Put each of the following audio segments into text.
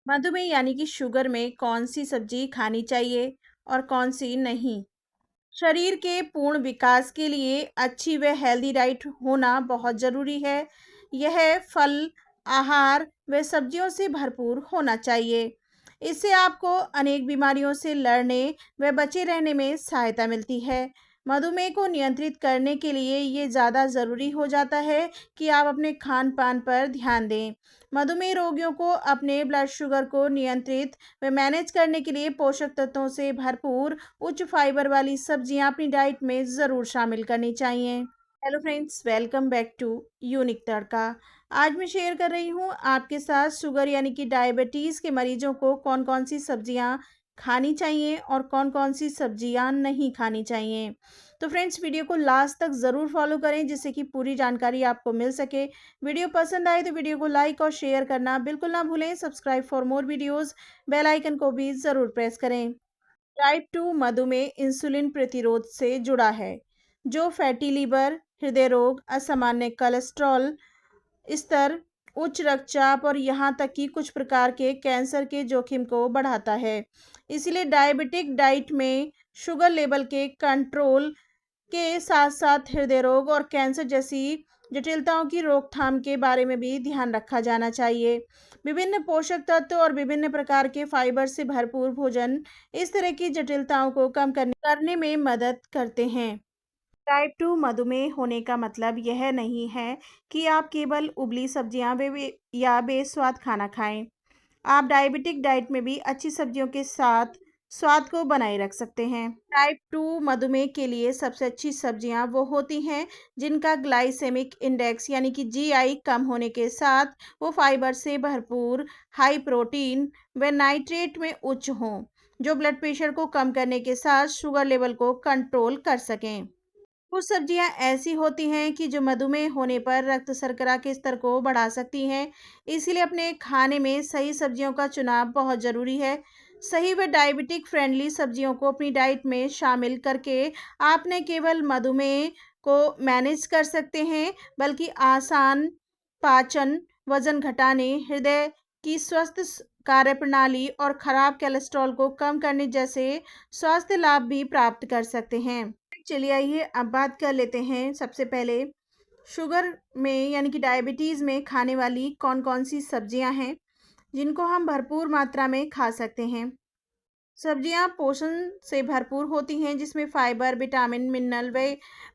मधुमेह यानी कि शुगर में कौन सी सब्जी खानी चाहिए और कौन सी नहीं। शरीर के पूर्ण विकास के लिए अच्छी व हेल्दी डाइट होना बहुत ज़रूरी है। यह फल, आहार व सब्जियों से भरपूर होना चाहिए। इससे आपको अनेक बीमारियों से लड़ने व बचे रहने में सहायता मिलती है। मधुमेह को नियंत्रित करने के लिए ये ज़्यादा ज़रूरी हो जाता है कि आप अपने खान-पान पर ध्यान दें। मधुमेह रोगियों को अपने ब्लड शुगर को नियंत्रित व मैनेज करने के लिए पोषक तत्वों से भरपूर उच्च फाइबर वाली सब्जियां अपनी डाइट में ज़रूर शामिल करनी चाहिए। Hello friends, welcome back to unique Tadka. आज मैं शेयर कर रही हूँ आपके साथ शुगर यानी कि डायबिटीज़ के मरीजों को कौन कौन सी सब्जियां खानी चाहिए और कौन कौन सी सब्जियां नहीं खानी चाहिए। तो फ्रेंड्स, वीडियो को लास्ट तक ज़रूर फॉलो करें जिससे कि पूरी जानकारी आपको मिल सके। वीडियो पसंद आए तो वीडियो को लाइक और शेयर करना बिल्कुल ना भूलें। Subscribe for more videos, bell icon को भी ज़रूर प्रेस करें। टाइप 2 मधुमेह इंसुलिन प्रतिरोध से जुड़ा है, जो फैटी लीवर, हृदय रोग, असामान्य कोलेस्ट्रॉल स्तर, उच्च रक्तचाप और यहाँ तक कि कुछ प्रकार के कैंसर के जोखिम को बढ़ाता है। इसलिए डायबिटिक डाइट में शुगर लेवल के कंट्रोल के साथ-साथ हृदय रोग और कैंसर जैसी जटिलताओं की रोकथाम के बारे में भी ध्यान रखा जाना चाहिए। विभिन्न पोषक तत्व और विभिन्न प्रकार के फाइबर से भरपूर भोजन इस तरह की जटिलताओं को कम करने में मदद करते हैं। टाइप 2 मधुमेह होने का मतलब यह नहीं है कि आप केवल उबली सब्जियां या बेस्वाद खाना खाएं। आप डायबिटिक डाइट में भी अच्छी सब्जियों के साथ स्वाद को बनाए रख सकते हैं। टाइप 2 मधुमेह के लिए सबसे अच्छी सब्जियां वो होती हैं जिनका ग्लाइसेमिक इंडेक्स यानी कि जीआई कम होने के साथ वो फाइबर से भरपूर, हाई प्रोटीन व नाइट्रेट में उच्च हों, जो ब्लड प्रेशर को कम करने के साथ शुगर लेवल को कंट्रोल कर सकें। कुछ सब्जियां ऐसी होती हैं कि जो मधुमेह होने पर रक्त शर्करा के स्तर को बढ़ा सकती हैं। इसीलिए अपने खाने में सही सब्जियों का चुनाव बहुत ज़रूरी है। सही व डायबिटिक फ्रेंडली सब्जियों को अपनी डाइट में शामिल करके आप न केवल मधुमेह को मैनेज कर सकते हैं, बल्कि आसान पाचन, वजन घटाने, हृदय की स्वस्थ कार्यप्रणाली और खराब कोलेस्ट्रॉल को कम करने जैसे स्वास्थ्य लाभ भी प्राप्त कर सकते हैं। चलिए आइए अब बात कर लेते हैं सबसे पहले शुगर में यानी कि डायबिटीज़ में खाने वाली कौन कौन सी सब्जियां हैं जिनको हम भरपूर मात्रा में खा सकते हैं। सब्जियां पोषण से भरपूर होती हैं जिसमें फाइबर, विटामिन, मिनरल व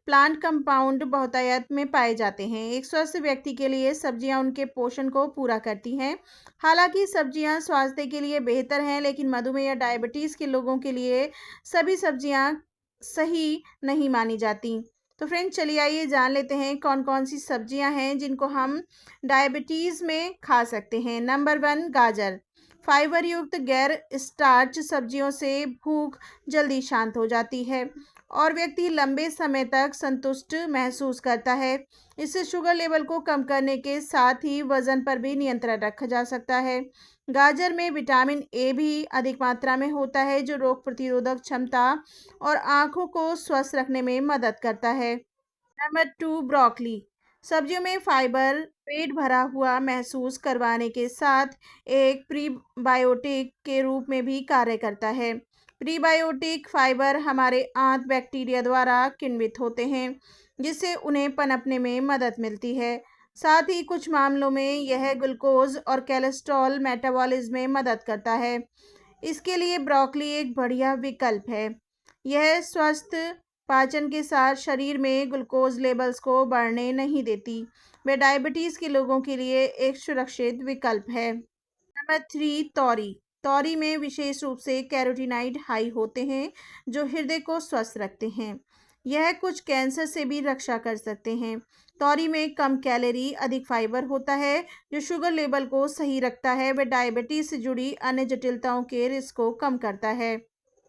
प्लांट कंपाउंड बहुतायत में पाए जाते हैं। एक स्वस्थ व्यक्ति के लिए सब्जियां उनके पोषण को पूरा करती हैं। हालांकि सब्जियां स्वास्थ्य के लिए बेहतर हैं, लेकिन मधुमेह या डायबिटीज़ के लोगों के लिए सभी सब्जियां सही नहीं मानी जाती। तो फ्रेंड्स, चलिए आइए जान लेते हैं कौन कौन सी सब्जियां हैं जिनको हम डायबिटीज़ में खा सकते हैं। नंबर 1, गाजर। फाइबर युक्त गैर स्टार्च सब्जियों से भूख जल्दी शांत हो जाती है और व्यक्ति लंबे समय तक संतुष्ट महसूस करता है। इससे शुगर लेवल को कम करने के साथ ही वजन पर भी नियंत्रण रखा जा सकता है। गाजर में विटामिन ए भी अधिक मात्रा में होता है, जो रोग प्रतिरोधक क्षमता और आँखों को स्वस्थ रखने में मदद करता है। Number 2, broccoli. सब्जियों में फाइबर पेट भरा हुआ महसूस करवाने के साथ एक प्रीबायोटिक के रूप में भी कार्य करता है। प्रीबायोटिक फाइबर हमारे आंत बैक्टीरिया द्वारा किण्वित होते हैं, जिससे उन्हें पनपने में मदद मिलती है। साथ ही कुछ मामलों में यह ग्लूकोज और कोलेस्ट्रॉल मेटाबॉलिज्म में मदद करता है। इसके लिए ब्रोकली एक बढ़िया विकल्प है। यह स्वस्थ पाचन के साथ शरीर में ग्लूकोज लेवल्स को बढ़ने नहीं देती। वे डायबिटीज़ के लोगों के लिए एक सुरक्षित विकल्प है। नंबर 3, तौरी। तौरी में विशेष रूप से कैरोटीनॉइड हाई होते हैं, जो हृदय को स्वस्थ रखते हैं। यह कुछ कैंसर से भी रक्षा कर सकते हैं। तौरी में कम कैलोरी, अधिक फाइबर होता है, जो शुगर लेवल को सही रखता है व डायबिटीज़ से जुड़ी अन्य जटिलताओं के रिस्क को कम करता है।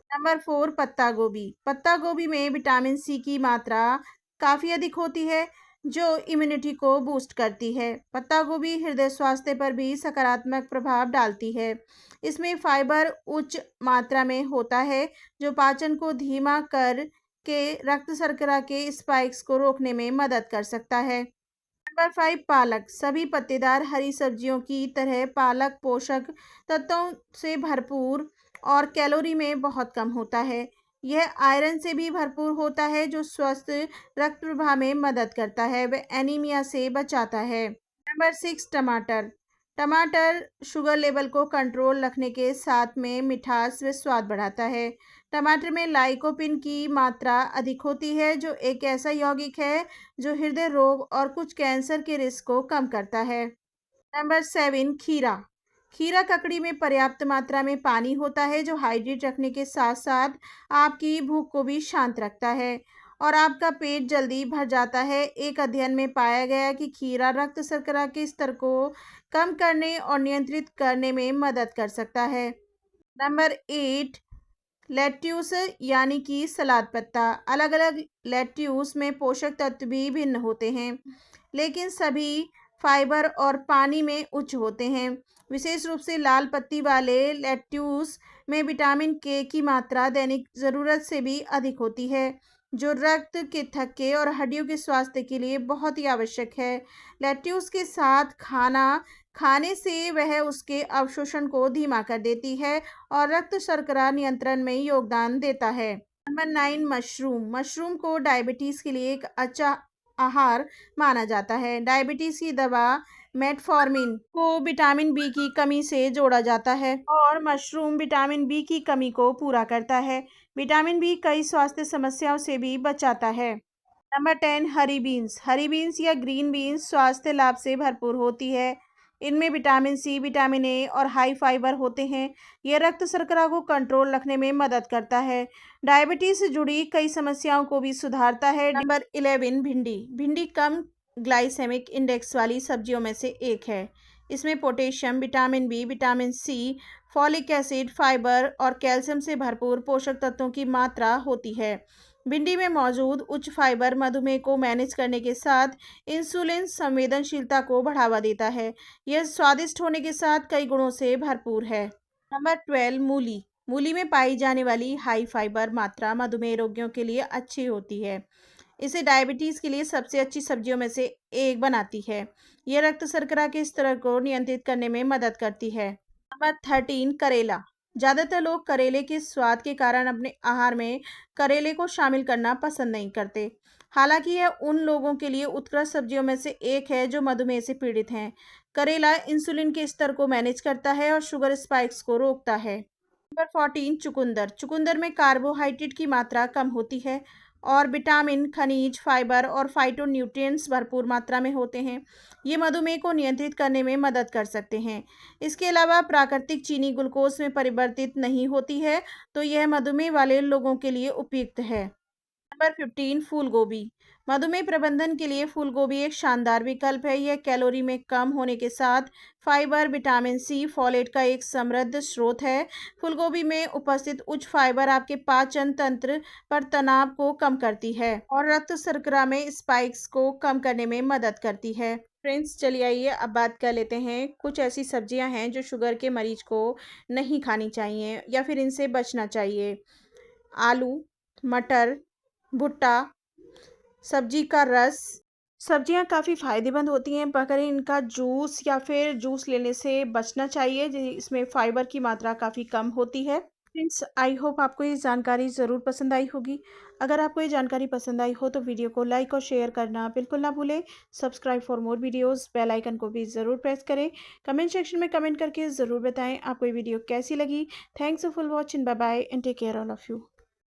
नंबर 4, पत्ता गोभी। पत्ता गोभी में विटामिन सी की मात्रा काफ़ी अधिक होती है, जो इम्यूनिटी को बूस्ट करती है। पत्ता गोभी हृदय स्वास्थ्य पर भी सकारात्मक प्रभाव डालती है। इसमें फाइबर उच्च मात्रा में होता है, जो पाचन को धीमा कर के रक्त शर्करा के स्पाइक्स को रोकने में मदद कर सकता है। नंबर 5 पालक। सभी पत्तेदार हरी सब्जियों की तरह पालक पोषक तत्वों से भरपूर और कैलोरी में बहुत कम होता है। यह आयरन से भी भरपूर होता है जो स्वस्थ रक्त प्रवाह में मदद करता है व एनीमिया से बचाता है। नंबर 6 टमाटर। टमाटर शुगर लेवल को कंट्रोल रखने के साथ में मिठास व स्वाद बढ़ाता है। टमाटर में लाइकोपिन की मात्रा अधिक होती है जो एक ऐसा यौगिक है जो हृदय रोग और कुछ कैंसर के रिस्क को कम करता है। नंबर 7 खीरा। खीरा ककड़ी में पर्याप्त मात्रा में पानी होता है जो हाइड्रेट रखने के साथ साथ आपकी भूख को भी शांत रखता है और आपका पेट जल्दी भर जाता है। एक अध्ययन में पाया गया कि खीरा रक्त शर्करा के स्तर को कम करने और नियंत्रित करने में मदद कर सकता है। नंबर 8 लेट्यूस यानी कि सलाद पत्ता। अलग अलग लेट्यूस में पोषक तत्व भी भिन्न होते हैं लेकिन सभी फाइबर और पानी में उच्च होते हैं। विशेष रूप से लाल पत्ती वाले लेट्यूस में विटामिन के की मात्रा दैनिक ज़रूरत से भी अधिक होती है जो रक्त के थक्के और हड्डियों के स्वास्थ्य के लिए बहुत ही आवश्यक है। लेट्यूस के साथ खाना खाने से वह उसके अवशोषण को धीमा कर देती है और रक्त शर्करा नियंत्रण में योगदान देता है। Number 9 mushroom. मशरूम को डायबिटीज़ के लिए एक अच्छा आहार माना जाता है। डायबिटीज़ की दवा मेटफॉर्मिन को विटामिन बी की कमी से जोड़ा जाता है और मशरूम विटामिन बी की कमी को पूरा करता है। विटामिन बी कई स्वास्थ्य समस्याओं से भी बचाता है। नंबर 10 हरी बीन्स। हरी बीन्स या ग्रीन बीन्स स्वास्थ्य लाभ से भरपूर होती है। इनमें विटामिन सी, विटामिन ए और हाई फाइबर होते हैं। यह रक्त शर्करा को कंट्रोल रखने में मदद करता है। डायबिटीज से जुड़ी कई समस्याओं को भी सुधारता है। नंबर 11 भिंडी। भिंडी कम ग्लाइसेमिक इंडेक्स वाली सब्जियों में से एक है। इसमें potassium, vitamin B, vitamin C, folic acid, fibre और कैल्शियम से भरपूर पोषक तत्वों की मात्रा होती है। भिंडी में मौजूद उच्च फाइबर मधुमेह को मैनेज करने के साथ इंसुलिन संवेदनशीलता को बढ़ावा देता है। यह स्वादिष्ट होने के साथ कई गुणों से भरपूर है। नंबर 12 मूली। मूली में पाई जाने वाली हाई फाइबर मात्रा मधुमेह रोगियों के लिए अच्छी होती है। इसे डायबिटीज़ के लिए सबसे अच्छी सब्जियों में से एक बनाती है। यह रक्त शर्करा के स्तर को नियंत्रित करने में मदद करती है। नंबर 13 करेला। ज़्यादातर लोग करेले के स्वाद के कारण अपने आहार में करेले को शामिल करना पसंद नहीं करते। हालांकि यह उन लोगों के लिए उत्कृष्ट सब्जियों में से एक है जो मधुमेह से पीड़ित हैं। करेला इंसुलिन के स्तर को मैनेज करता है और शुगर स्पाइक्स को रोकता है। नंबर 14 चुकंदर। चुकंदर में कार्बोहाइड्रेट की मात्रा कम होती है और विटामिन, खनिज, फाइबर और फाइटोन्यूट्रिएंट्स भरपूर मात्रा में होते हैं। ये मधुमेह को नियंत्रित करने में मदद कर सकते हैं। इसके अलावा प्राकृतिक चीनी ग्लूकोज में परिवर्तित नहीं होती है तो यह मधुमेह वाले लोगों के लिए उपयुक्त है। नंबर 15 फूल गोभी। मधुमेह प्रबंधन के लिए फूल गोभी एक शानदार विकल्प है। यह कैलोरी में कम होने के साथ फाइबर, विटामिन सी, फोलेट का एक समृद्ध स्रोत है। फूल गोभी में उपस्थित उच्च फाइबर आपके पाचन तंत्र पर तनाव को कम करती है और रक्त शर्करा में स्पाइक्स को कम करने में मदद करती है। फ्रेंड्स, चलिए आइए अब बात कर लेते हैं कुछ ऐसी सब्जियां हैं जो शुगर के मरीज को नहीं खानी चाहिए या फिर इनसे बचना चाहिए। आलू, मटर, भुट्टा, सब्जी का रस। सब्जियां काफ़ी फ़ायदेमंद होती हैं मगर इनका जूस या फिर जूस लेने से बचना चाहिए इसमें फ़ाइबर की मात्रा काफ़ी कम होती है। फ्रेंड्स, आई होप आपको ये जानकारी ज़रूर पसंद आई होगी। अगर आपको ये जानकारी पसंद आई हो तो वीडियो को लाइक और शेयर करना बिल्कुल ना भूलें। Subscribe for more videos, bell icon को भी ज़रूर प्रेस करें। कमेंट सेक्शन में कमेंट करके ज़रूर बताएं आपको ये वीडियो कैसी लगी। Thanks for watching, bye bye and take care all of you.